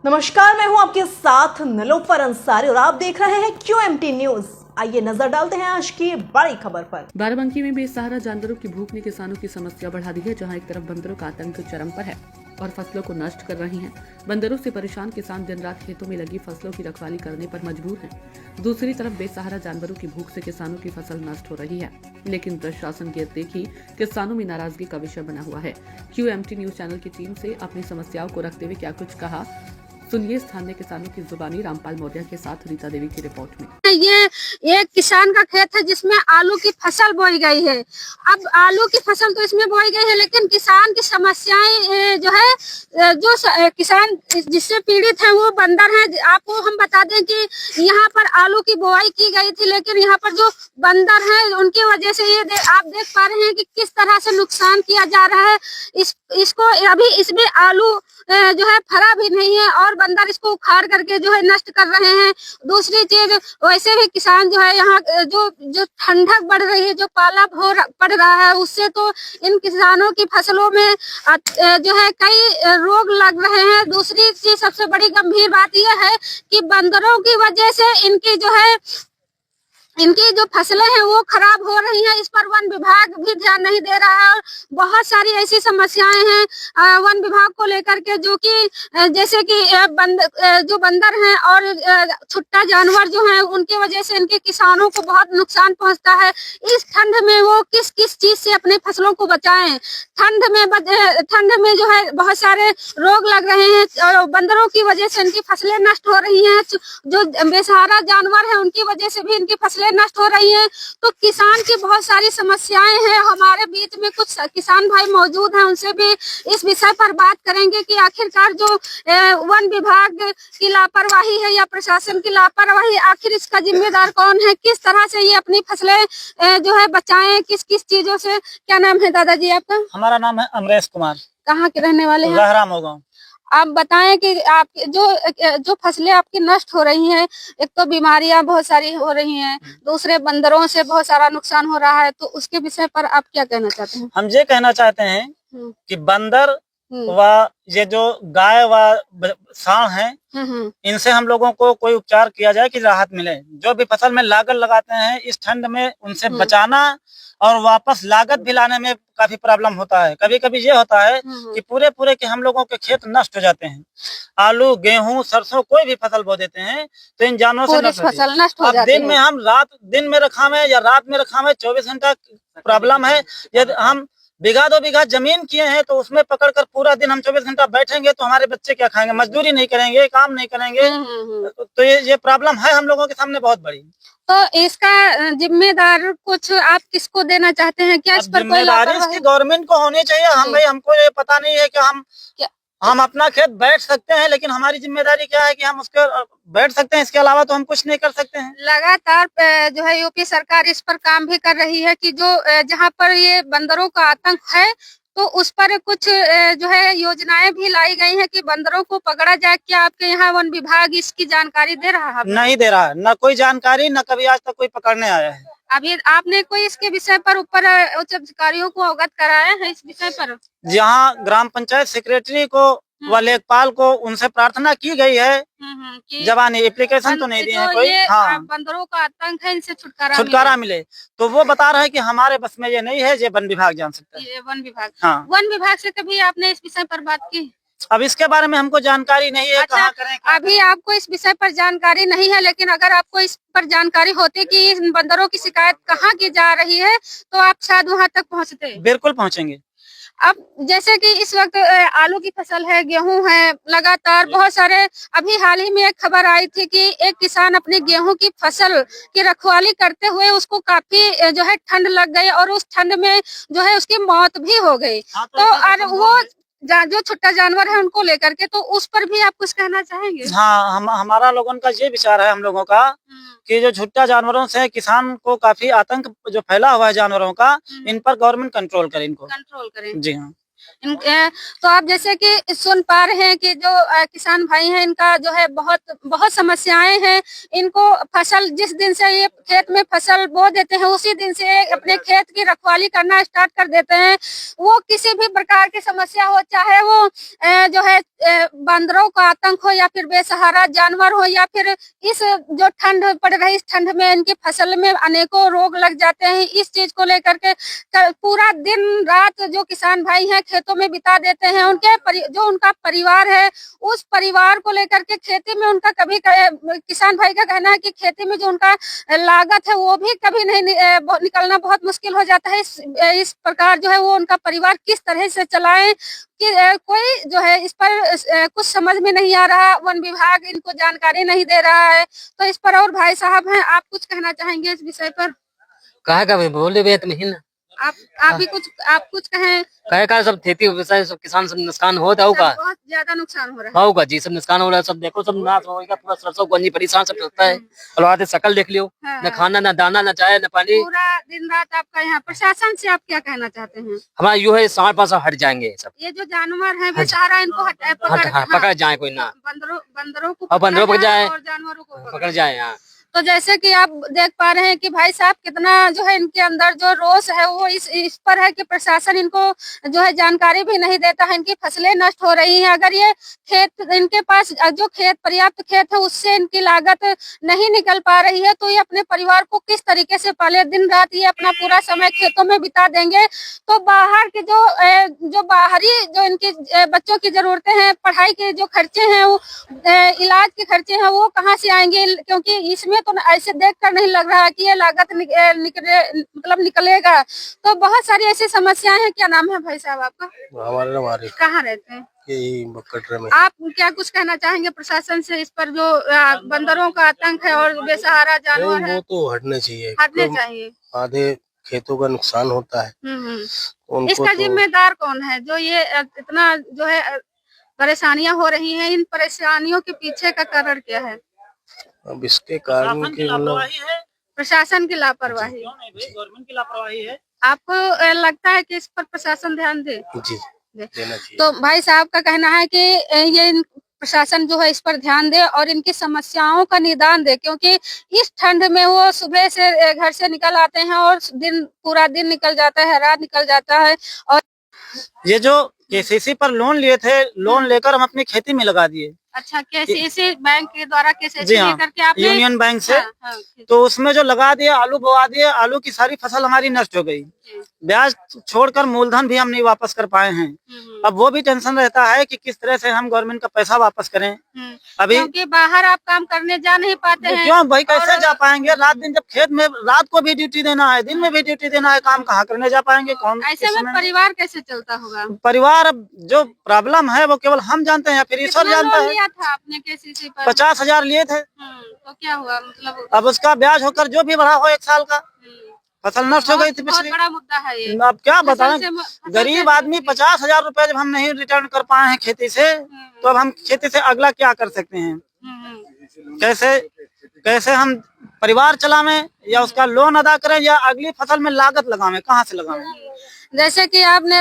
नमस्कार, मैं हूं आपके साथ निलोफर अंसारी और आप देख रहे हैं QMT न्यूज। आइए नजर डालते हैं आज की बड़ी खबर पर। बाराबंकी में बेसहारा जानवरों की भूख ने किसानों की समस्या बढ़ा दी है, जहां एक तरफ बंदरों का आतंक चरम पर है और फसलों को नष्ट कर रही हैं। बंदरों से परेशान किसान दिन रात खेतों में लगी फसलों की रखवाली करने पर मजबूर हैं। दूसरी तरफ बेसहारा जानवरों की भूख से किसानों की फसल नष्ट हो रही है, लेकिन प्रशासन की अनदेखी किसानों में नाराजगी का विषय बना हुआ है। QMT न्यूज चैनल की टीम से अपनी समस्याओं को रखते हुए क्या कुछ कहा, सुनिए स्थानीय किसानों की जुबानी। रामपाल मौर्य के साथ रीता देवी की रिपोर्ट में। ये किसान का खेत है जिसमें आलू की फसल बोई गई है। अब आलू की फसल तो इसमें बोई गई है, लेकिन किसान की समस्याएं जो है, किसान जिससे पीड़ित है वो बंदर है। आपको हम बता दें कि यहाँ पर आलू की बुआई की गई थी, लेकिन यहाँ पर जो बंदर है उनकी वजह से आप देख पा रहे हैं कि किस तरह से नुकसान किया जा रहा है। इसको अभी इसमें आलू जो है फरा भी नहीं है और बंदर इसको उखाड़ करके जो है नष्ट कर रहे हैं। दूसरी चीज, वैसे भी किसान जो है यहाँ जो ठंडक बढ़ रही है, जो पाला पड़ रहा है, उससे तो इन किसानों की फसलों में जो है कई रोग लग रहे हैं। दूसरी चीज, सबसे बड़ी गंभीर बात यह है कि बंदरों की वजह से इनकी जो फसलें हैं वो खराब हो रही हैं। इस पर वन विभाग भी ध्यान नहीं दे रहा है और बहुत सारी ऐसी समस्याएं हैं वन विभाग को लेकर के, जो कि जैसे कि जो बंदर हैं और छुट्टा जानवर जो हैं, उनकी वजह से इनके किसानों को बहुत नुकसान पहुंचता है। इस ठंड में वो किस किस चीज से अपने फसलों को बचाएं। ठंड में जो है बहुत सारे रोग लग रहे हैं और बंदरों की वजह से इनकी फसलें नष्ट हो रही हैं। जो बेसहारा जानवर है उनकी वजह से भी इनकी फसलें नष्ट हो रही हैं। तो किसान की बहुत सारी समस्याएं हैं। हमारे बीच में कुछ किसान भाई मौजूद हैं, उनसे भी इस विषय पर बात करेंगे कि आखिरकार जो वन विभाग की लापरवाही है या प्रशासन की लापरवाही, आखिर इसका जिम्मेदार कौन है, किस तरह से ये अपनी फसलें जो है बचाएं, किस किस चीजों से। क्या नाम है दादाजी आपका? हमारा नाम है अमरेश कुमार। कहाँ के रहने वाले हैं? लहरा मोगांव। आप बताएं कि आप जो फसलें आपकी नष्ट हो रही हैं, एक तो बीमारियां बहुत सारी हो रही हैं, दूसरे बंदरों से बहुत सारा नुकसान हो रहा है, तो उसके विषय पर आप क्या कहना चाहते हैं? हम ये कहना चाहते हैं कि बंदर व ये जो गाय व सांड हैं, इनसे हम लोगों को कोई उपचार किया जाए कि राहत मिले। जो भी फसल में लागत लगाते हैं इस ठंड में, उनसे बचाना और वापस लागत भी लाने में काफी प्रॉब्लम होता है। कभी कभी ये होता है कि पूरे के हम लोगों के खेत नष्ट हो जाते हैं। आलू, गेहूं, सरसों, कोई भी फसल बो देते हैं तो इन जानवरों से फसल नष्ट हो जाती है। दिन में हम दिन में रखावे या रात में रखावे, 24 घंटा प्रॉब्लम है। यदि हम बीघा 2 बीघा जमीन किए हैं तो उसमें पकड़कर पूरा दिन हम 24 घंटा बैठेंगे तो हमारे बच्चे क्या खाएंगे? मजदूरी नहीं करेंगे, काम नहीं करेंगे। तो ये प्रॉब्लम है हम लोगों के सामने बहुत बड़ी। तो इसका जिम्मेदार कुछ आप किसको देना चाहते हैं? क्या इस पर कोई जिम्मेदारी गवर्नमेंट को होनी चाहिए। हमको ये पता नहीं है कि हम अपना खेत बैठ सकते हैं, लेकिन हमारी जिम्मेदारी क्या है कि हम उसके बैठ सकते हैं, इसके अलावा तो हम कुछ नहीं कर सकते हैं। लगातार जो है यूपी सरकार इस पर काम भी कर रही है कि जो जहाँ पर ये बंदरों का आतंक है, तो उस पर कुछ जो है योजनाएं भी लाई गई हैं कि बंदरों को पकड़ा जाए। क्या आपके यहाँ वन विभाग इसकी जानकारी दे रहा है? नहीं दे रहा है, न कोई जानकारी, न कभी आज तक कोई पकड़ने आया है। अभी आपने कोई इसके विषय पर ऊपर उच्च अधिकारियों को अवगत कराया है इस विषय पर? जहाँ ग्राम पंचायत सेक्रेटरी को व लेखपाल को उनसे प्रार्थना की गई है, जवानी एप्लीकेशन तो नहीं दिए हैं कोई। हाँ, बंदरों का आतंक है, इनसे छुटकारा मिले। तो वो बता रहे हैं कि हमारे बस में ये नहीं है, ये वन विभाग जान सकता है। ये वन विभाग। हाँ, वन विभाग से कभी आपने इस विषय पर बात की? अब इसके बारे में हमको जानकारी नहीं है। अच्छा, कहाँ करें, अभी आपको इस विषय पर जानकारी नहीं है, लेकिन अगर आपको इस पर जानकारी होती कि इन बंदरों की शिकायत कहाँ की जा रही है, तो आप शायद वहाँ तक पहुँचते। बिल्कुल पहुँचेंगे। अब जैसे कि इस वक्त आलू की फसल है, गेहूं है, लगातार बहुत सारे, अभी हाल ही में एक खबर आई थी कि एक किसान अपनी गेहूं की फसल की रखवाली करते हुए उसको काफी जो है ठंड लग गई और उस ठंड में जो है उसकी मौत भी हो गई। तो और वो जो छुट्टा जानवर है उनको लेकर के, तो उस पर भी आप कुछ कहना चाहेंगे? हाँ, हमारा लोगों का ये विचार है, हम लोगों का, कि जो छुट्टा जानवरों से किसान को काफी आतंक जो फैला हुआ है जानवरों का, इन पर गवर्नमेंट कंट्रोल करे, इनको कंट्रोल करें। जी हाँ। तो आप जैसे कि सुन पा रहे हैं कि जो किसान भाई हैं, इनका जो है बहुत बहुत समस्याएं हैं। इनको फसल जिस दिन से ये खेत में फसल बो देते हैं उसी दिन से अपने खेत की रखवाली करना स्टार्ट कर देते हैं। वो किसी भी प्रकार की समस्या हो, चाहे वो जो है बंदरों का आतंक हो या फिर बेसहारा जानवर हो या फिर इस जो ठंड पड़ रही, इस ठंड में इनकी फसल में अनेकों रोग लग जाते हैं। इस चीज को लेकर के पूरा दिन रात जो किसान भाई हैं खेतों में बिता देते हैं। जो उनका परिवार है, उस परिवार को लेकर के खेती में उनका कभी किसान भाई का कहना है कि खेती में जो उनका लागत है वो भी कभी नहीं निकलना बहुत मुश्किल हो जाता है। इस प्रकार जो है वो उनका परिवार किस तरह से चलाएं कि कोई जो है इस पर कुछ समझ में नहीं आ रहा। वन विभाग इनको जानकारी नहीं दे रहा है। तो इस पर और भाई साहब हैं, आप कुछ कहना चाहेंगे इस विषय पर? कहा बोले बेत में ना आप कुछ कहें। कहे सब खेती व्यवसाय सब किसान सब नुकसान होता होगा, बहुत ज्यादा नुकसान हो रहा है। होगा जी, सब नुकसान हो रहा है। सब देखो सब नाश होगा, पूरा सरसों गंजी परेशान सब चलता है। और आते शकल देख लियो, न खाना न दाना न चाय न पानी, पूरा दिन रात आपका यहाँ। प्रशासन से आप क्या कहना चाहते हैं? हमारा यू है साढ़ पास हट जाएंगे सब। ये जो जानवर है बेचारा इनको पकड़ जाए कोई ना, बंदरों को बंदरों पकड़ जाए और जानवरों को पकड़ जाए। यहाँ तो जैसे कि आप देख पा रहे हैं कि भाई साहब कितना जो है इनके अंदर जो रोष है वो इस पर है कि प्रशासन इनको जो है जानकारी भी नहीं देता है। इनकी फसलें नष्ट हो रही हैं। अगर ये खेत इनके पास जो पर्याप्त खेत है उससे इनकी लागत नहीं निकल पा रही है तो ये अपने परिवार को किस तरीके से पाले? दिन रात ये अपना पूरा समय खेतों में बिता देंगे तो बाहर के जो बाहरी जो इनकी बच्चों की जरूरतें हैं, पढ़ाई के जो खर्चे हैं, वो इलाज के खर्चे हैं, वो कहाँ से आएंगे? क्योंकि इसमें तो ऐसे देखकर नहीं लग रहा है कि ये लागत निकलेगा। तो बहुत सारी ऐसी समस्याएं हैं। क्या नाम है भाई साहब आपका? हमारे नाम कहाँ रहते हैं? यही कटरे में। आप क्या कुछ कहना चाहेंगे प्रशासन से इस पर जो बंदरों का आतंक है और बेसहारा जानवर है? वो तो हटने चाहिए, हटने चाहिए। आधे खेतों का नुकसान होता है। इसका जिम्मेदार कौन है जो ये इतना जो है परेशानियां हो रही हैं? इन परेशानियों के पीछे का कारण क्या है? अब इसके कारण की प्रशासन की लापरवाही, गवर्नमेंट की लापरवाही है। आपको लगता है कि इस पर प्रशासन ध्यान दे? जी देना चाहिए। तो भाई साहब का कहना है कि ये प्रशासन जो है इस पर ध्यान दे और इनकी समस्याओं का निदान दे, क्योंकि इस ठंड में वो सुबह से घर से निकल आते हैं और पूरा दिन निकल जाता है, रात निकल जाता है। और ये जो केसीसी पर लोन लिए थे, लोन लेकर हम अपनी खेती में लगा दिए। अच्छा, केसीसी बैंक के द्वारा केसीसी जी हाँ, लेकर के आपने यूनियन बैंक से हाँ, तो उसमें जो लगा दिए, आलू बोआ दिए, आलू की सारी फसल हमारी नष्ट हो गई। ब्याज छोड़कर मूलधन भी हम नहीं वापस कर पाए हैं। अब वो भी टेंशन रहता है कि किस तरह से हम गवर्नमेंट का पैसा वापस करें। अभी क्योंकि बाहर आप काम करने जा नहीं पाते हैं। क्यों भाई, कैसे जा पाएंगे? रात दिन जब खेत में रात को भी ड्यूटी देना है, दिन में भी ड्यूटी देना है, काम कहाँ करने जा पाएंगे? कौन ऐसे में परिवार कैसे चलता होगा? परिवार, अब जो प्रॉब्लम है वो केवल हम जानते हैं या फिर ईश्वर जानता है। लिया था आपने केसीसी पर? 50,000 लिए थे। तो क्या हुआ? मतलब अब उसका ब्याज होकर जो भी बढ़ा हो 1 साल का, फसल नष्ट हो गई थी बहुत पिछली। बड़ा मुद्दा है ये। अब क्या बताएं, फसल गरीब आदमी 50,000 रुपए जब हम नहीं रिटर्न कर पाए हैं खेती से, तो अब हम खेती से अगला क्या कर सकते हैं? कैसे हम परिवार चलावें या उसका लोन अदा करें या अगली फसल में लागत लगावें? कहाँ से लगावें? जैसे कि आपने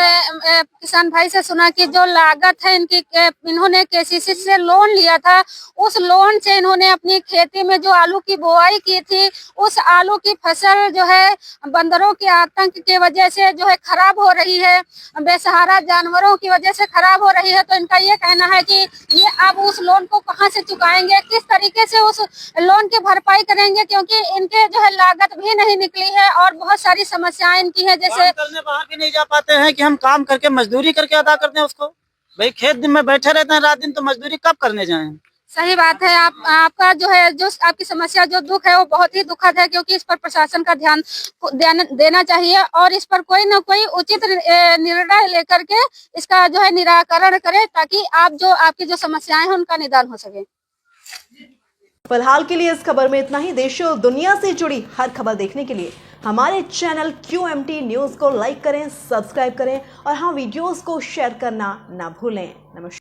किसान भाई से सुना कि जो लागत है इन्होंने केसीसी से लोन लिया था, उस लोन से इन्होंने अपनी खेती में जो आलू की बुआई की थी, उस आलू की फसल जो है बंदरों के आतंक की वजह से जो है खराब हो रही है, बेसहारा जानवरों की वजह से खराब हो रही है। तो इनका ये कहना है कि ये अब उस लोन को कहाँ से चुकाएंगे, किस तरीके से उस लोन की भरपाई करेंगे, क्योंकि इनके जो है लागत भी नहीं निकली है और बहुत सारी समस्याएं इनकी है। जैसे बाहर भी नहीं जा पाते हैं कि हम काम करके मजदूरी करके अदा करते हैं उसको। भाई खेत दिन में बैठे रहते हैं रात दिन, तो मजदूरी कब करने जाएं? सही बात है। आपका जो है जो आपकी समस्या जो दुख है वो बहुत ही दुखद है, क्योंकि इस पर प्रशासन का ध्यान देना चाहिए और इस पर कोई न कोई उचित निर्णय लेकर के इसका जो है निराकरण करे, ताकि आपकी जो समस्याएं हैं उनका निदान हो सके। फिलहाल के लिए इस खबर में इतना ही। देश और दुनिया से जुड़ी हर खबर देखने के लिए हमारे चैनल QMT न्यूज़ को लाइक करें, सब्सक्राइब करें और हाँ, वीडियोस को शेयर करना ना भूलें। नमस्कार।